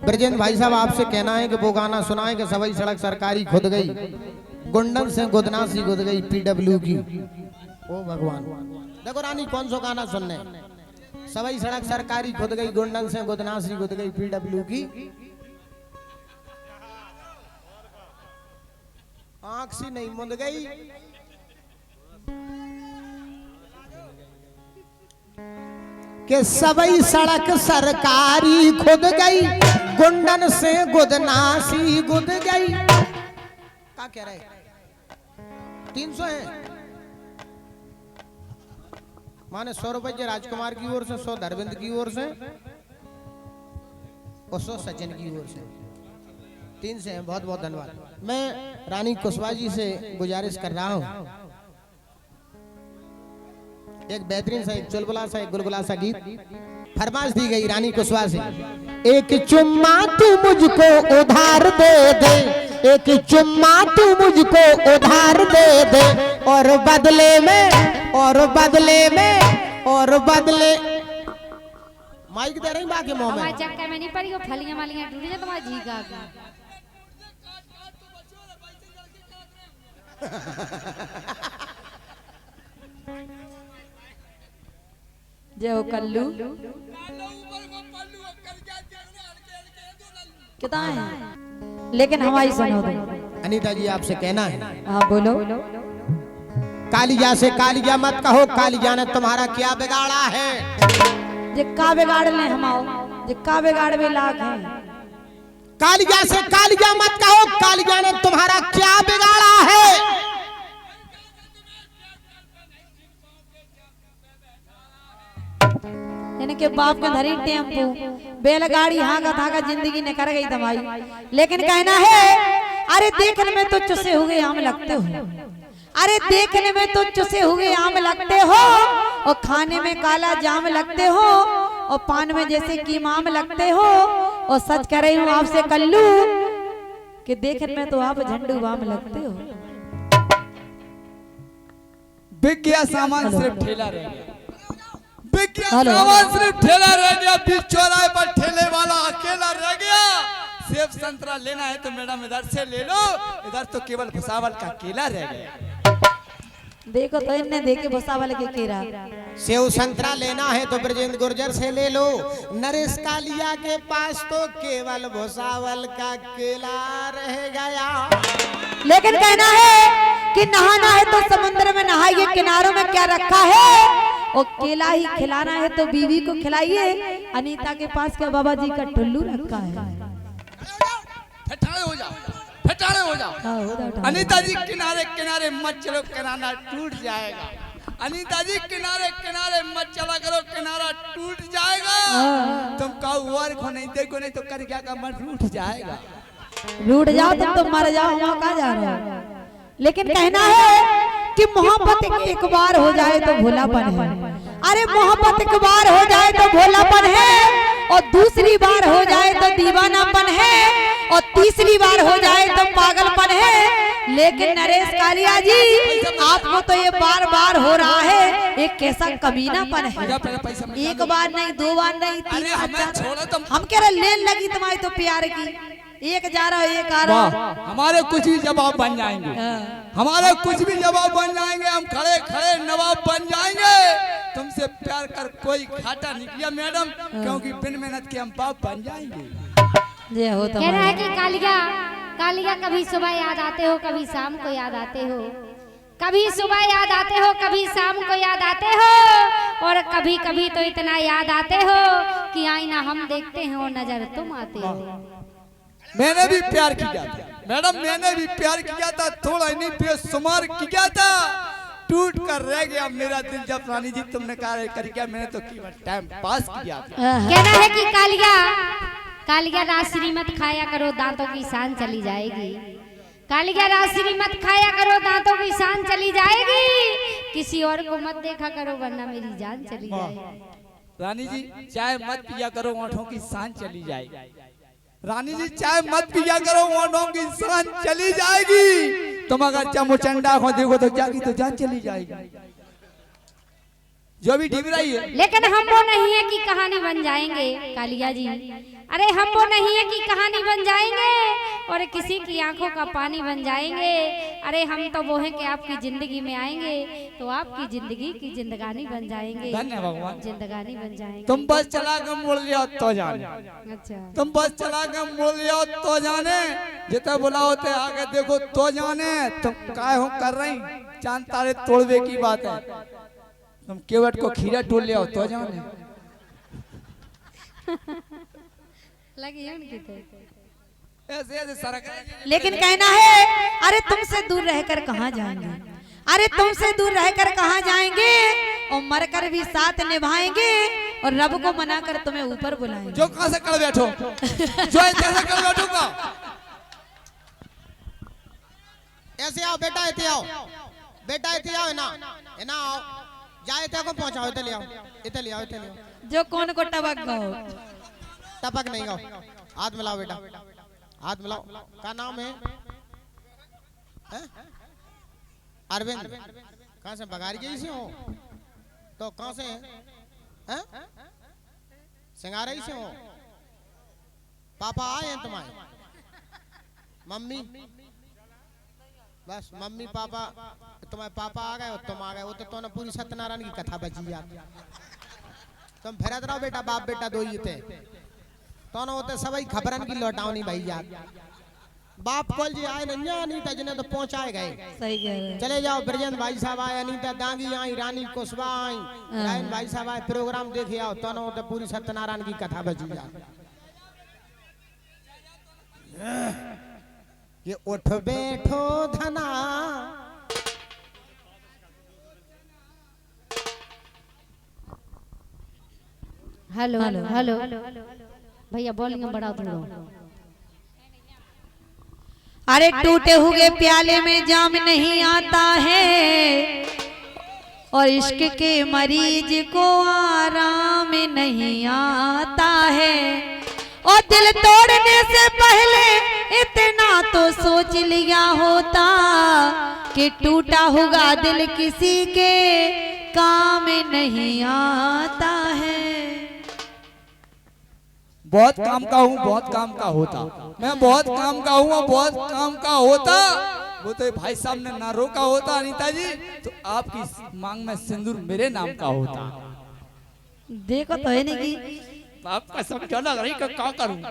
ब्रजेंद्र भाई साहब आपसे कहना है कि वो गाना सुनाए कि सवाई सड़क सरकारी खुद गई, गुंडन से गुदनासी गुद गई पीडब्ल्यू की। ओ भगवान, देखो रानी कौन सा गाना सुनने, सवाई सड़क सरकारी खुद गई, गुंडन से गुदनासी गुद गई पीडब्ल्यू की। आंख सी नहीं मुंद गई, कि सवई सड़क सरकारी खुद गई, गुंडन से गुदनासी गुद गई। क्या कह रहे 300 है माने 100 रुपए राजकुमार की ओर से, 100 धर्मेंद्र की ओर से और 100 सचिन की ओर से, 3 से हैं। बहुत बहुत धन्यवाद। मैं रानी कुशवाहा जी से गुजारिश कर रहा हूं, एक बेहतरीन सा, एक चुलबुला सा, एक गुलगुला सा गीत फरमाइश दी गई रानी कुशवाहा से। एक चुम्मा तू मुझको उधार दे दे, एक चुम्मा तू मुझको उधार दे दे, और बदले में, और बदले में, और बदले माइक दे रही बाकी मुंह में चक्कर में नहीं पड़ी, वो फलियां मालियां टूट जा तुम्हारा जी का। जय हो कल्लू कितना है, लेकिन हमारी सुनो दो। अनीता जी आपसे कहना है, हाँ बोलो। कालिया से कालिया मत कहो, कालिया ने तुम्हारा क्या बिगाड़ा है। जिक्का बिगाड़ ले हम आओ, जिक्का बिगाड़ भी लाख है। कालिया से कालिया मत कहो, कालिया ने तुम्हारा क्या बिगाड़ा है। के बाप के धरी टेम्पू बैलगाड़ी हाँगा थाका जिंदगी ने कर गई तुम्हारी, लेकिन कहना है अरे देखने में तो चुसे हुए आम लगते हो, अरे देखने में तो चुसे हुए आम लगते हो, और खाने में काला जाम लगते हो, और पान में जैसे कीमाम लगते हो। और सच कह रही हूँ आपसे कल्लू कि देखने में तो आप झंडू बाम लगते हो। बिक गया सामान, सिर्फ ठेला रह गया, बिक गया सामान, सिर्फ ठेला रह गया। बीच चौराहे पर ठेले वाला अकेला रह गया। सेब संतरा लेना है तो मैडम इधर से ले लो, इधर तो केवल भुसावल का केला रह गया। देखो तो इन्हें देखे भुसावल के केला। सेव संतरा लेना है तो ब्रजेंद्र गुर्जर से ले लो, नरेश कालिया के पास तो केवल भुसावल का केला रह गया। लेकिन कहना है कि नहाना है तो समुद्र में नहाइए, किनारों में क्या रखा है, और केला ही खिलाना है तो बीवी को खिलाइए। अनीता के पास क्या बाबा जी का टुल्लू रखा है। फटाड़े हो जाओ, फटाड़े हो जाओ। अनीता जी किनारे किनारे मत चलो, किनारा टूट जाएगा। अनीता जी किनारे किनारे मत चला करो, किनारा टूट जाएगा। तुम कहो और को नहीं देखो, नहीं तो कर क्या का मन रूठ जाएगा। रूठ जाओ तुम तो मर जाओ, वहां कहाँ जा रहे हो। लेकिन कहना है कि मोहब्बत एक बार हो जाए तो भोलापन है। अरे मोहब्बत एक बार हो जाए तो भोलापन है, और दूसरी बार हो जाए तो दीवानापन है, और तीसरी बार हो जाए तो पागलपन है। लेकिन नरेश कालिया जी आपको तो ये बार बार हो रहा है, एक कैसा कमीनापन है। एक बार नहीं, 2 बार नहीं, 3 बार। हम कह रहे लेन लगी तुम्हारी तो प्यार की, एक जा रहा है एक आ रहा। हमारे कुछ भी जवाब बन जाएंगे, हमारे कुछ भी जवाब बन जाएंगे, हम खड़े खड़े नवाब बन जाएंगे। तुमसे प्यार कर कोई घाटा नहीं किया मैडम, क्योंकि बिन मेहनत के हम बाप बन जाएंगे। ये हो कह रहा है कि कालिया, कालिया कभी सुबह याद आते हो, कभी शाम को याद आते हो, कभी सुबह याद आते हो, कभी शाम को याद आते हो, और कभी कभी तो इतना याद आते हो कि आईना हम देखते हैं और नजर तुम आते हो। मैंने भी प्यार किया था मैडम, मैंने भी प्यार किया था, थोड़ा नहीं बेशुमार किया था, टूट कर रह गया मेरा दिल जब रानी जी तुमने कहा कर गया। मैंने तो केवल टाइम पास किया था। कहना है कि कालिया, कालिया राशि मत खाया करो, दांतों की शान चली जाएगी। कालिया राशि मत खाया करो, दांतों की शान चली जाएगी। किसी और को मत देखा करो वरना मेरी जान चली जाएगी। रानी जी चाय मत पिया करो, आंखों की शान चली जाएगी। रानी जी चाय मत पिया करो, आंखों की शान चली जाएगी। तुम अगर चमुचंडा को देखो तो जागी तो जान चली जाएगी। जो भी ढिब रही है, लेकिन हम वो नहीं है कि कहानी बन जाएंगे कालिया जी। अरे हम वो नहीं है कि कहानी बन जाएंगे और किसी की आंखों का पानी बन जाएंगे। अरे हम तो वो हैं कि आपकी जिंदगी में आएंगे तो आपकी जिंदगी की जिंदगानी बन जाएंगे। धन्य भगवान। जिंदगानी बन जाएंगे। तुम बस चला कर मोड़ लिया तो जाने, अच्छा तुम बस चला कर मोड़ लिया तो जाने, जितना बुलाओ ते आगे देखो तो जाने। तुम काय हो कर रही, चांद तारे तोड़वे की बात है। तुम केवट को खीरा टोल लिया तो जाने। लगी उनकी तो। ऐसे ऐसे सरक। लेकिन कहना है अरे तुमसे दूर रहकर कहाँ जाएंगे, अरे तुमसे दूर रहकर कहाँ जाएंगे, और मरकर भी साथ निभाएंगे और रब को मनाकर तुम्हें ऊपर बुलाएंगे। जो कहां से कर बैठो, जो ऐसे से कर बैठो का। ऐसे आओ बेटा, इतने आओ बेटा, इतने आओ, है ना आओ, जाए थे को पहुंचाओ, इतने ले आओ, इतने ले आओ, इतने ले आओ। जो कौन को टबक गाओ, टपक नहीं गाओ, हाथ मिलाओ बेटा, हाथ मिलाओ। क्या नाम है? अरविंद। कहाँ से? बघारी गई से हो तो कहाँ से हैं? सिंगारई से हो। पापा आए हैं तुम्हारे? मम्मी? बस मम्मी पापा, तुम्हारे पापा आ गए और तुम आ गए, वो तो ना पूरी सत्यनारायण की कथा बची जाती। तुम फिरत रहो बेटा, बाप बेटा दो ही थे तो ना होते सभी खबरन की लौटावनी भाई याद। बाप कॉल जी आए नहीं, अनीता जी ने तो पहुंचाए गए। सही कह रहे। चले जाओ, ब्रजेंद्र भाई साहब आए, अनीता दांगी आई, रानी कुशवा आई, रायन भाई साहब आए, प्रोग्राम देखे आओ तो ना होते पूरी सत्यनारायण की कथा बची जाती। ये उठ बैठो धना, हेलो हेलो भैया वॉल्यूम बढ़ाओ थोड़ा। अरे टूटे हुए प्याले में जाम नहीं आता है, और इश्क के मरीज को आराम नहीं आता है, और दिल तोड़ने से पहले इतना तो सोच लिया होता कि टूटा हुआ दिल किसी के काम नहीं आता है। बहुत काम का हूँ, बहुत काम का होता, मैं बहुत काम का हूँ, बहुत काम का होता। वो तो भाई साहब ने ना रोका होता अनीता जी, तो आपकी मांग में सिंदूर मेरे नाम का होता। देखो तो है नहीं कि आपका समझो लग रही क्या करूँ।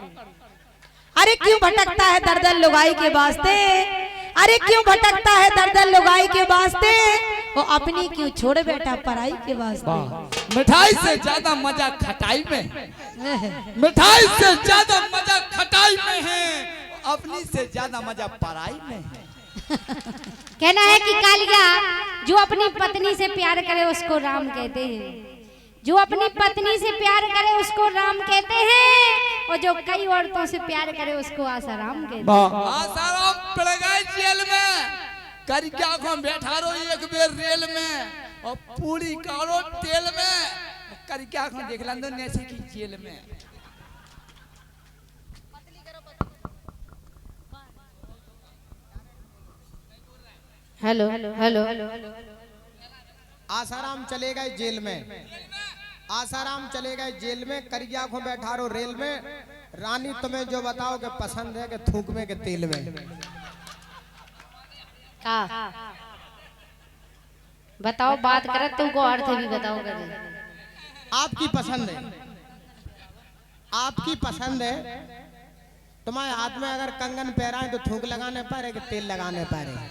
अरे क्यों भटकता है दर्दन लुगाई के वास्ते, अरे क्यों भटकता है दर्दन लुगाई के वास्ते, वो अपनी क्यों छोड़ बैठा पराई के वास्ते। मिठाई से ज्यादा मजा खटाई में है, मिठाई से ज्यादा मजा खटाई में है, अपनी से ज्यादा मजा पराई में है। कहना है कि कालिया जो अपनी पत्नी से प्यार करे उसको राम कहते हैं, जो अपनी पत्नी से प्यार करे उसको राम कहते हैं, और जो कई औरतों से प्यार करे उसको आसाराम कहते हैं। आसाराम पड़ गए जेल में, कर क्या को बैठा रो एक बेर रेल में, और पूरी कारो तेल में, कर क्या को देख लो नैसे की जेल में। हेलो हेलो आसाराम चले गए जेल में, आसाराम चले गए जेल में, करिया को बैठा रो रेल में, रानी तुम्हें जो बताओ कि पसंद है कि थूक में के तेल में। का बताओ, बात करे तुमको अर्थ भी बताओ करे। आपकी पसंद है, आपकी पसंद है। तुम्हारे हाथ में अगर कंगन पहराए तो थूक लगाने पर है कि तेल लगाने पर है?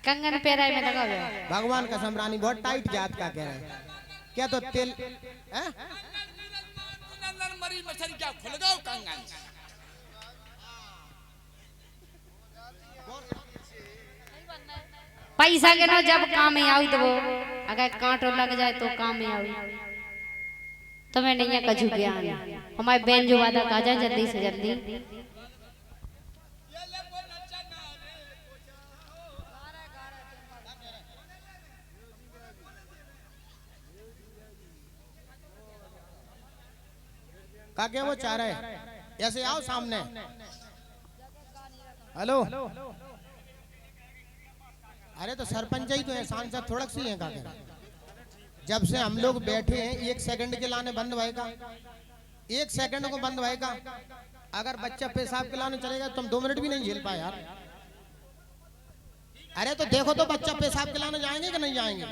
कंगन पैराई में लगा हुआ। भगवान कसम रानी बहुत टाइट जात का कह रहे हैं क्या? तो तेल मरी मछली क्या खुल गओ कंगन। पैसा के ना जब काम में आई तो वो अगर कांटो लग जाए तो काम में आई। तुम्हें नहीं है कछु ज्ञान, हमारे बहन जो वादा का जाए जल्दी से जल्दी। काके वो चाह रहे ऐसे आओ सामने। हेलो, अरे तो सरपंच ही तो है, सांसद थोड़ा सी है काके। जब से हम लोग बैठे हैं 1 सेकंड के लाने बंद भएगा, एक सेकंड को बंद होएगा। अगर बच्चा पेशाब खिलाने चलेगा तुम 2 मिनट भी नहीं झेल पाए यार। अरे तो देखो तो बच्चा पेशाब खिलाने जाएंगे कि नहीं जाएंगे?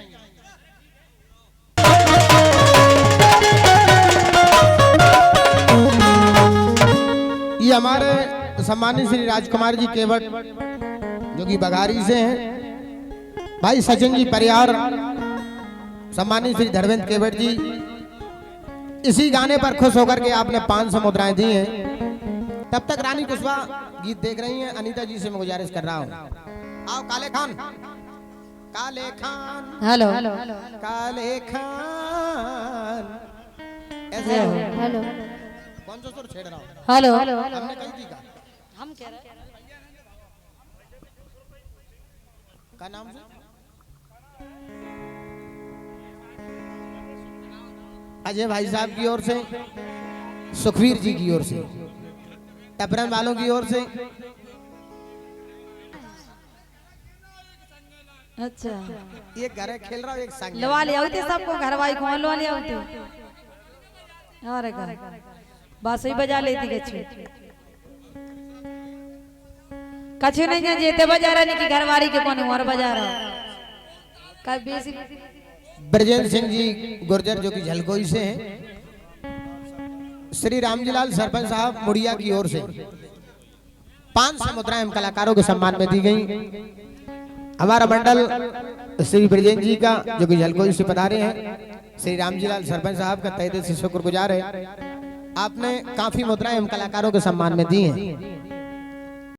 ये हमारे सम्मानित श्री राजकुमार जी केवट जो कि बघारी से हैं, भाई सचिन जी परियार, सम्मानित श्री धर्मेंद्र केवट जी, इसी गाने पर खुश होकर के आपने 500 मुद्राएं दी हैं। तब तक रानी कुशवाहा गीत देख रही हैं। अनीता जी से मैं गुजारिश कर रहा हूँ, आओ काले खान, काले खान, हेलो काले खान, ऐसे हेलो कौन सा सुर छेड़ रहा हूँ? हेलो हमने कही थी का? हम कह रहे का नाम से? अजय भाई साहब की ओर से, सुखवीर जी की ओर से, टपरन वालों की ओर से, अच्छा एक घर है खेल रहा हूँ, एक संग लवा ले आते सबको घर वाई को लवा ले आते अरे का बस ही बजा लेती कछु कछु नहीं जान जेते बजा रहा नहीं कि घरवारी के कोने और बजा रहा कभी ब्रजेंद्र सिंह जी गुर्जर जो कि झलकोई से हैं, श्री रामजीलाल सरपंच साहब मुड़िया की ओर से 500 मुद्राएं हम कलाकारों के सम्मान में दी गई। हमारा मंडल श्री ब्रजेंद्र जी का जो कि झलकोई से पधारे हैं, श्री रामजीलाल सरपंच साहब का तहे दिल से शुक्रगुजार है। आपने काफी मुद्राएं हम कलाकारों के सम्मान में दी हैं।